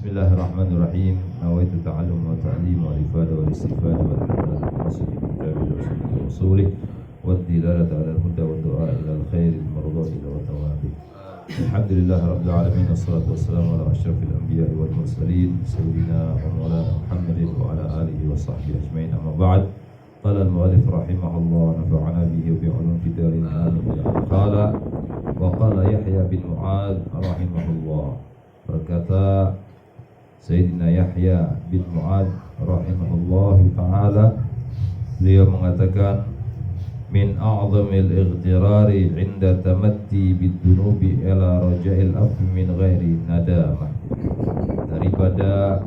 Bismillahirrahmanirrahim. Nawaitu ta'allum wa ta'lim wa ifada wa istifada wa al-ihtimal bi masjid kitabi wa sunnati rasulih wa ad-dilalata 'ala al-huda wa du'a ila al-khair al-mardati wa thawabi. Alhamdulillah rabbil alamin wassalatu wassalamu ala asyrafil anbiya'i wal mursalin sayyidina wa maulana Muhammadin wa ala alihi wa sahbihi ajmain. Amma ba'd. Qala al-mu'allif rahimahullah wa nafa'ana bihi wa bi 'ulum fidarin amin. Qala wa qala Yahya bin Mu'adz rahimahullah. Berkata Sayyidina Yahya bin Mu'adz rahimahullah ta'ala, beliau mengatakan, min a'zamil ightirari 'inda tamatti bid-dunubi ila raja'il afwi min ghairi nadamah. Daripada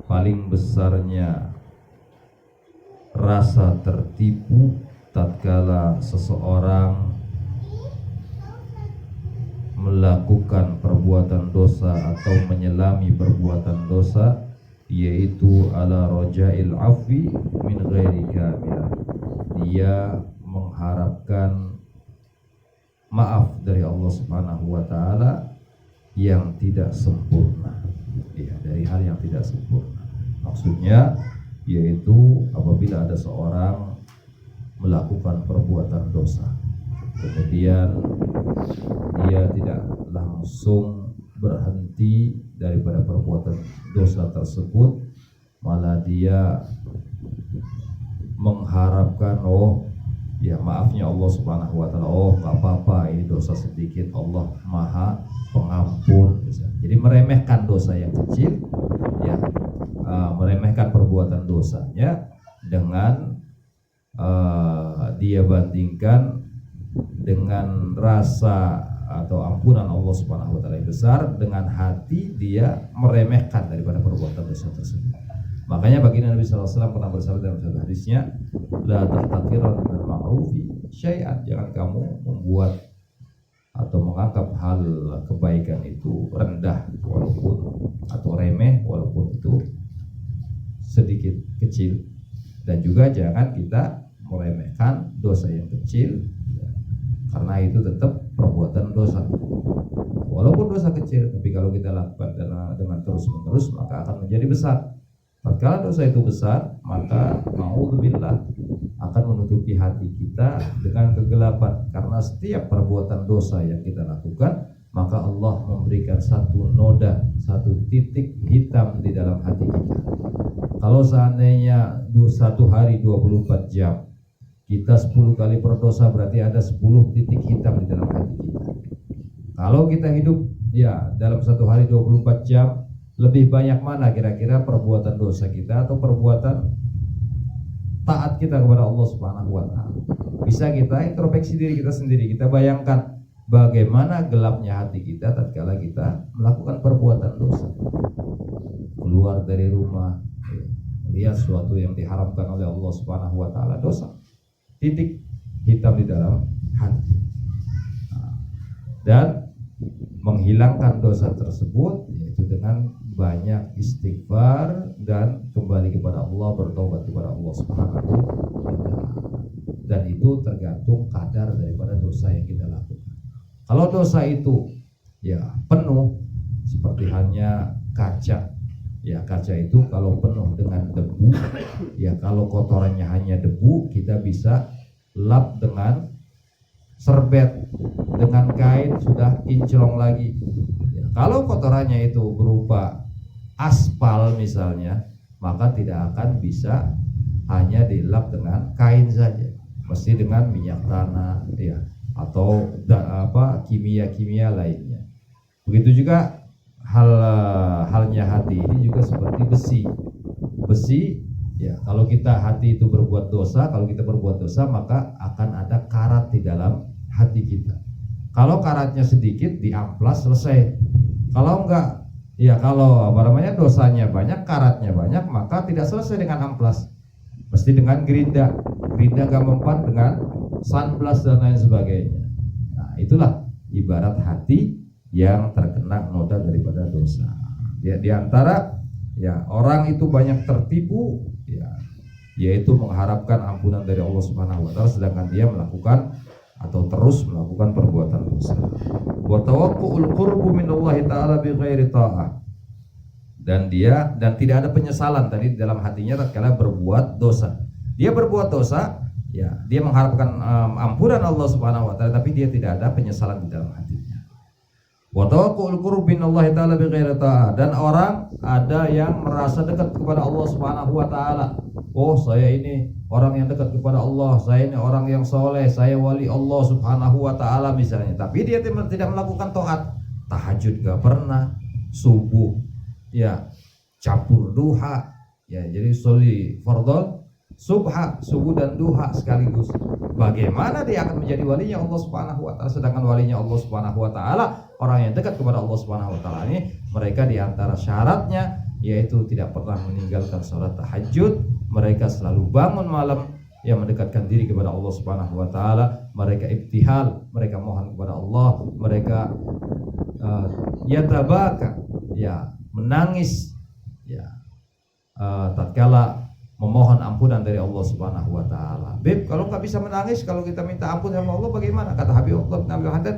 paling besarnya rasa tertipu tatkala seseorang melakukan perbuatan dosa atau menyelami perbuatan dosa, yaitu ala raja'il afwi min ghairi kamilah. Dia mengharapkan maaf dari Allah Subhanahu wa taala yang tidak sempurna. Ya, dari hal yang tidak sempurna. Maksudnya yaitu apabila ada seorang melakukan perbuatan dosa, kemudian dia tidak langsung berhenti daripada perbuatan dosa tersebut, malah dia mengharapkan, oh ya maafnya Allah Subhanahu wa taala, oh gak apa-apa ini dosa sedikit, Allah Maha Pengampun. Jadi meremehkan dosa yang kecil, ya meremehkan perbuatan dosanya dengan dia bandingkan dengan rasa atau ampunan Allah Subhanahu wa taala yang besar, dengan hati dia meremehkan daripada perbuatan dosa tersebut. Makanya baginda Nabi sallallahu alaihi wasallam pernah bersabda dalam satu hadisnya, la tahtaqiran minal ma'rufi syai'an, jangan kamu membuat atau menganggap hal kebaikan itu rendah walaupun atau remeh walaupun itu sedikit kecil, dan juga jangan kita meremehkan dosa yang kecil, karena itu tetap perbuatan dosa. Walaupun dosa kecil, tapi kalau kita lakukan dengan terus-menerus maka akan menjadi besar. Tatkala dosa itu besar, maka naudzubillah akan menutupi hati kita dengan kegelapan. Karena setiap perbuatan dosa yang kita lakukan, maka Allah memberikan satu noda, satu titik hitam di dalam hati kita. Kalau seandainya satu hari 24 jam kita 10 kali berdosa, berarti ada 10 titik hitam di dalam hati kita. Kalau kita hidup ya dalam satu hari 24 jam, lebih banyak mana kira-kira perbuatan dosa kita atau perbuatan taat kita kepada Allah Subhanahu wa taala? Bisa kita introspeksi diri kita sendiri, kita bayangkan bagaimana gelapnya hati kita tatkala kita melakukan perbuatan dosa. Keluar dari rumah, lihat sesuatu yang diharamkan oleh Allah Subhanahu wa taala, dosa. Titik hitam di dalam hati. Dan menghilangkan dosa tersebut yaitu dengan banyak istighfar dan kembali kepada Allah, bertobat kepada Allah Subhanahu wa taala. Dan itu tergantung kadar daripada dosa yang kita lakukan. Kalau dosa itu ya penuh, seperti halnya kaca. Ya, kaca itu kalau penuh dengan debu, ya kalau kotorannya hanya debu, kita bisa lap dengan serbet, dengan kain sudah kinclong lagi. Ya, kalau kotorannya itu berupa aspal misalnya, maka tidak akan bisa hanya dilap dengan kain saja, mesti dengan minyak tanah, ya, atau kimia-kimia lainnya. Begitu juga halnya hati ini juga seperti besi ya, kalau kita hati itu berbuat dosa, kalau kita berbuat dosa maka akan ada karat di dalam hati kita. Kalau karatnya sedikit diamplas selesai. Kalau enggak, ya kalau dosanya banyak, karatnya banyak, maka tidak selesai dengan amplas, mesti dengan gerinda gak mempan dengan sunblast dan lain sebagainya. Nah, itulah ibarat hati yang terkena noda daripada dosa. Ya, di antara ya orang itu banyak tertipu, ya, yaitu mengharapkan ampunan dari Allah Subhanahu wa taala sedangkan dia melakukan atau terus melakukan perbuatan dosa. Wa tawaqqu'ul qurbu minallahi ta'ala bi ghairi ta'ah. dan tidak ada penyesalan tadi di dalam hatinya tatkala berbuat dosa. Dia berbuat dosa, ya, dia mengharapkan ampunan Allah Subhanahu wa taala, tapi dia tidak ada penyesalan di dalam hatinya. Wa tawakkul qurbin Allah taala bi ghairi ta'ah, dan orang ada yang merasa dekat kepada Allah Subhanahu wa taala. Oh, saya ini orang yang dekat kepada Allah, saya ini orang yang soleh, saya wali Allah Subhanahu wa taala misalnya, tapi dia tidak melakukan taat. Tahajud gak pernah, subuh ya campur duha, ya jadi soli fardhu subuh dan duha sekaligus. Bagaimana dia akan menjadi walinya Allah Subhanahu wa taala? Sedangkan walinya Allah Subhanahu wa taala, orang yang dekat kepada Allah Subhanahu wa taala ini, mereka di antara syaratnya yaitu tidak pernah meninggalkan salat tahajud, mereka selalu bangun malam yang mendekatkan diri kepada Allah Subhanahu wa taala, mereka ibtihal, mereka mohon kepada Allah, mereka yatabaka, ya menangis, ya tatkala memohon ampunan dari Allah Subhanahu wa taala. Beb, kalau nggak bisa menangis, kalau kita minta ampun sama Allah bagaimana? Kata Habibullah bin Abdul Haddad,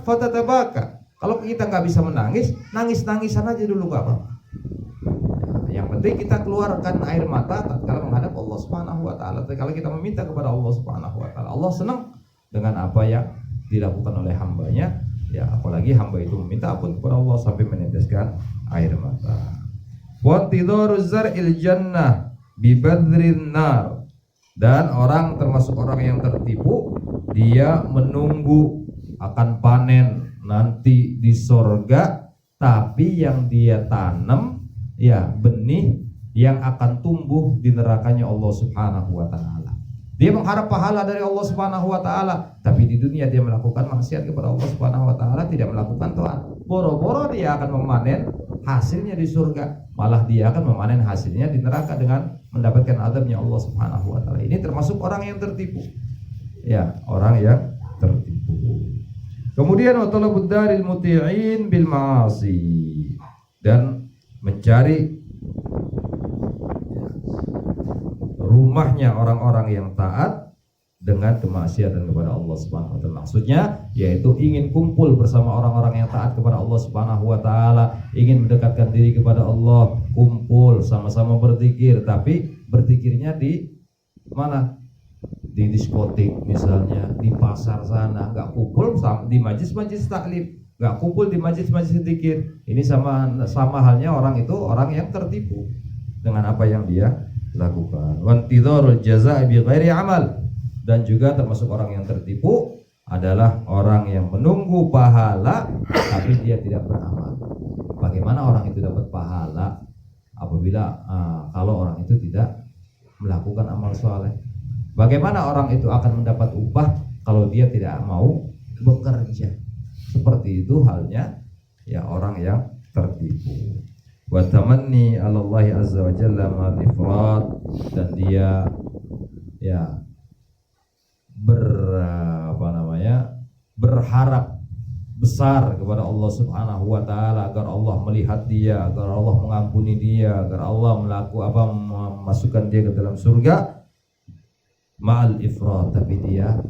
fatatabaka. Kalau kita nggak bisa menangis, nangis-nangisan aja dulu nggak apa-apa. Yang penting kita keluarkan air mata tatkala menghadap Allah Subhanahu wa taala. Kalau kita meminta kepada Allah Subhanahu wa taala, Allah senang dengan apa yang dilakukan oleh hambanya. Ya, apalagi hamba itu meminta ampun kepada Allah sampai meneteskan air mata. Wa tidharu zar'il jannah bibadrin nar, dan orang termasuk orang yang tertipu, dia menunggu akan panen nanti di sorga, tapi yang dia tanam ya benih yang akan tumbuh di nerakanya Allah Subhanahu wa taala. Dia mengharap pahala dari Allah Subhanahu wa taala, tapi di dunia dia melakukan maksiat kepada Allah Subhanahu wa taala, tidak melakukan taat. Boro-boro dia akan memanen hasilnya di surga, malah dia akan memanen hasilnya di neraka dengan mendapatkan azabnya Allah Subhanahu wa taala. Ini termasuk orang yang tertipu. Ya, orang yang tertipu. Kemudian wa talabud daril muti'in bil ma'asi, dan mencari rumahnya orang-orang yang taat dengan kemaksiatan kepada Allah Subhanahu wa taala. Maksudnya yaitu ingin kumpul bersama orang-orang yang taat kepada Allah Subhanahu wa taala, ingin mendekatkan diri kepada Allah, kumpul sama-sama berzikir, tapi berzikirnya di mana? Di diskotik misalnya, di pasar sana, enggak kumpul di majlis-majlis taklim, enggak kumpul di majlis-majlis zikir. Ini sama halnya orang itu orang yang tertipu dengan apa yang dia lakukan. Wantidharul jazaa'i bi ghairi amal, dan juga termasuk orang yang tertipu adalah orang yang menunggu pahala tapi dia tidak beramal. Bagaimana orang itu dapat pahala apabila kalau orang itu tidak melakukan amal soleh? Bagaimana orang itu akan mendapat upah kalau dia tidak mau bekerja? Seperti itu halnya ya orang yang tertipu. Wa tamanni 'ala Allah azza wa jalla ma'al ifrat, dan dia ya berharap besar kepada Allah Subhanahu wa taala agar Allah melihat dia, agar Allah mengampuni dia, agar Allah memasukkan dia ke dalam surga. Ma'al ifrat, tapi dia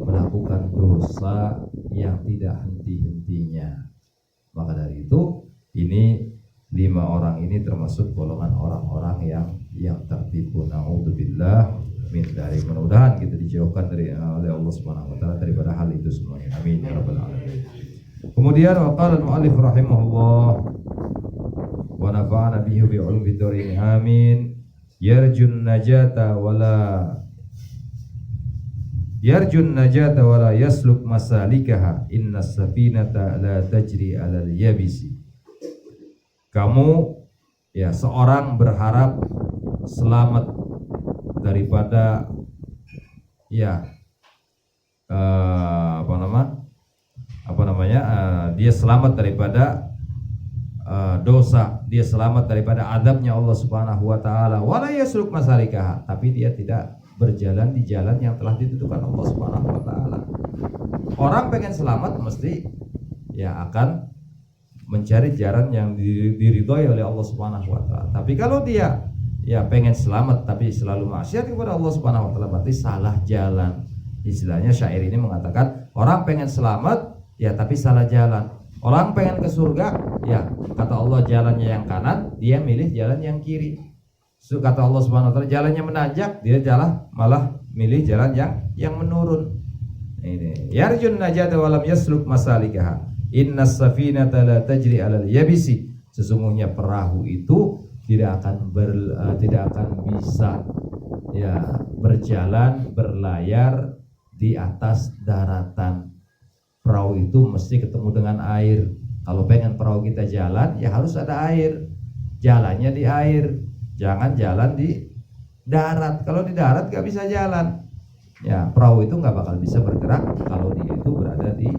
melakukan dosa yang tidak henti-hentinya. Maka dari itu, ini 5 orang ini termasuk golongan orang-orang yang tertipu. Na'udzubillah min dari, mudah-mudahan kita dijauhkan dari oleh Allah Subhanahu wa taala daripada hal itu semuanya. Amin ya rabbal alamin. Kemudian waqala al-mu'allif rahimahullah wa nafa'ana bihi bi ulumi dzari. Amin. Yarjun najata wala yasluk masalikaha, innas safinata la tajri 'alal yabisi. Kamu ya seorang berharap selamat daripada ya dia selamat daripada dosa, dia selamat daripada adabnya Allah Subhanahu wa taala. Wala yasluk masalikaha, tapi dia tidak berjalan di jalan yang telah ditentukan Allah Subhanahu wa taala. Orang pengen selamat mesti ya akan mencari jalan yang diridhoi oleh Allah Subhanahu wa taala. Tapi kalau dia ya pengen selamat tapi selalu maksiat kepada Allah Subhanahu wa taala, berarti salah jalan. Istilahnya syair ini mengatakan orang pengen selamat ya tapi salah jalan. Orang pengen ke surga, ya kata Allah jalannya yang kanan, dia milih jalan yang kiri. Kata Allah Subhanahu wa taala jalannya menanjak, dia malah milih jalan yang menurun. Ini yarjun najata walam yasluk masalikaha. Innas safinata la tajri 'alal yabisi. Sesungguhnya perahu itu tidak akan bisa ya berjalan berlayar di atas daratan. Perahu itu mesti ketemu dengan air. Kalau pengen perahu kita jalan, ya harus ada air. Jalannya di air, jangan jalan di darat. Kalau di darat gak bisa jalan. Ya, perahu itu nggak bakal bisa bergerak kalau dia itu berada di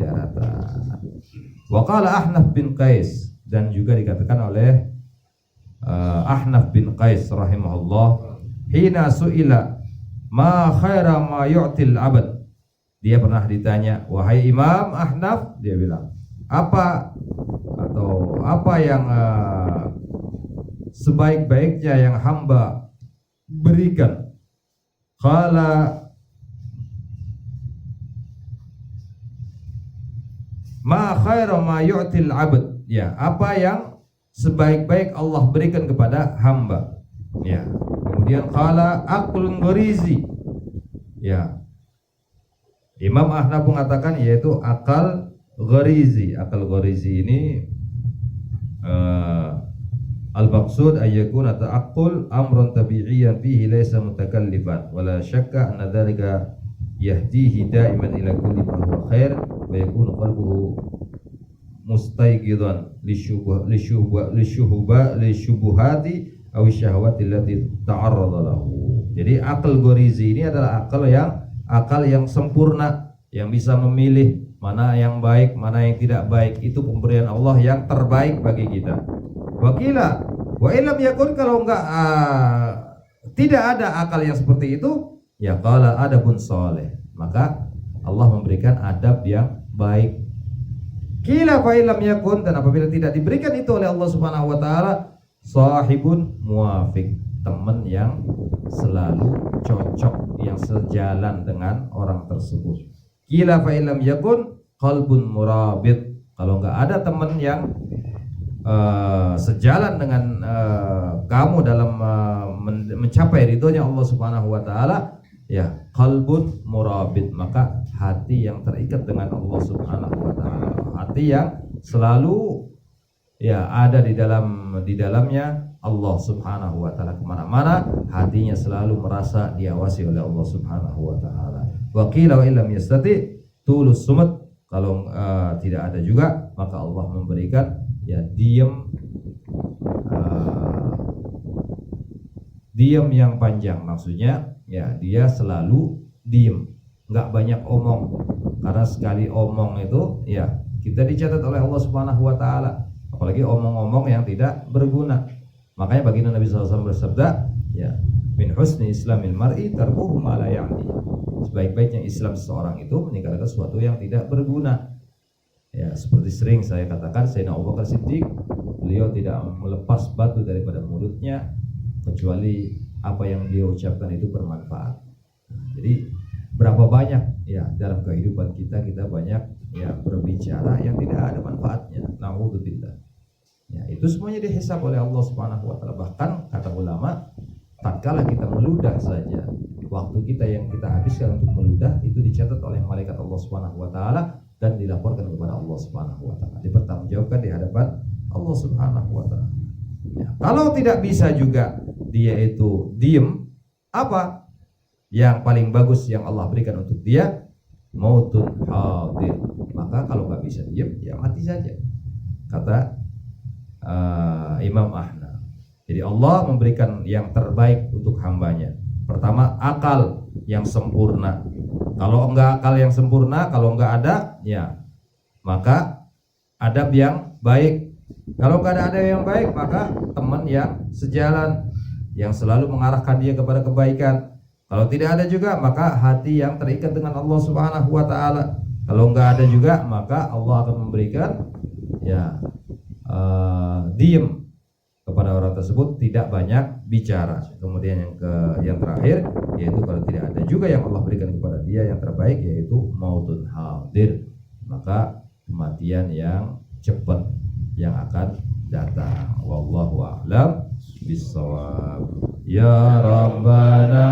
daratan. Wa qala Ahnaf bin Qais, dan juga dikatakan oleh Ahnaf bin Qais rahimahullah, hina su'ila ma khaira ma yu'til abad. Dia pernah ditanya, wahai Imam Ahnaf, dia bilang, apa yang sebaik-baiknya yang hamba berikan? Qala ma khaira ma yu'til abad. Ya, apa yang sebaik-baik Allah berikan kepada hamba. Ya. Kemudian qala aqlun gharizi. Ya. Imam Ahnaf mengatakan yaitu akal gharizi. Akal gharizi ini al-maqsud ayyakun ta'aqqul amrun tabi'iyyan fihi laysa mutakallifan wala syakka anna dhalika yahdihi da'iman ila kulli ma huwa khair wa yakunu qalbuhu mustayqidan lisyubuhati aw syahawati allati ta'arrada lahu. Jadi akal gharizi ini adalah akal yang sempurna, yang bisa memilih mana yang baik, mana yang tidak baik. Itu pemberian Allah yang terbaik bagi kita. Wakila wa illam yakun, kalau enggak tidak ada akal yang seperti itu, ya qala adabun sholih, maka Allah memberikan adab yang baik. Qila fa illam yakun, dan apabila tidak diberikan itu oleh Allah Subhanahu wa taala, sahibun muwafiq, teman yang selalu cocok, yang sejalan dengan orang tersebut. Qila fa illam yakun qalbun murabit, kalau enggak ada teman yang sejalan dengan kamu dalam mencapai ridhonya Allah Subhanahu wa taala, ya qalbun murabit, maka hati yang terikat dengan Allah Subhanahu wa taala, hati yang selalu ya ada di dalamnya Allah Subhanahu wa taala, kemana-mana hatinya selalu merasa diawasi oleh Allah Subhanahu wa taala. Wa qila wa illam yastati tulus sumat, kalau tidak ada juga, maka Allah memberikan ya diam yang panjang. Maksudnya ya dia selalu diam, nggak banyak omong, karena sekali omong itu ya kita dicatat oleh Allah Subhanahu wa taala, apalagi omong-omong yang tidak berguna. Makanya baginda Nabi SAW bersabda, ya min husni islamil mar'i tarkuhu ma la ya'ni. Sebaik-baiknya Islam seseorang itu meninggalkan sesuatu yang tidak berguna. Ya, seperti sering saya katakan, Sayyidina Abu Bakar Siddiq, beliau tidak melepas batu daripada mulutnya kecuali apa yang beliau ucapkan itu bermanfaat. Jadi berapa banyak ya dalam kehidupan kita banyak ya berbicara yang tidak ada manfaatnya. Na'udzubillah. Ya, itu semuanya dihisab oleh Allah Subhanahu wa taala. Bahkan kata ulama, tatkala kita meludah saja, waktu kita yang kita habiskan untuk meludah itu dicatat oleh malaikat Allah Subhanahu wa taala dan dilaporkan kepada Allah Subhanahu wa taala, dipertanggungjawabkan di hadapan Allah Subhanahu wa taala. Ya, kalau tidak bisa juga dia itu diem, apa yang paling bagus yang Allah berikan untuk dia? Mautun hadir. Maka kalau nggak bisa diem, ya mati saja, kata Imam Ahnaf. Jadi Allah memberikan yang terbaik untuk hambanya. Pertama, akal yang sempurna. Kalau enggak akal yang sempurna, kalau enggak ada, ya maka adab yang baik. Kalau enggak ada adab yang baik, maka teman yang sejalan, yang selalu mengarahkan dia kepada kebaikan. Kalau tidak ada juga, maka hati yang terikat dengan Allah Subhanahu wa taala. Kalau enggak ada juga, maka Allah akan memberikan ya diem kepada orang tersebut, tidak banyak bicara. Kemudian yang terakhir, yaitu kalau tidak ada juga yang Allah berikan kepada dia yang terbaik, yaitu mautun hadir, maka kematian yang cepat yang akan datang. Wallahu a'lam bishawab. Ya Rabbana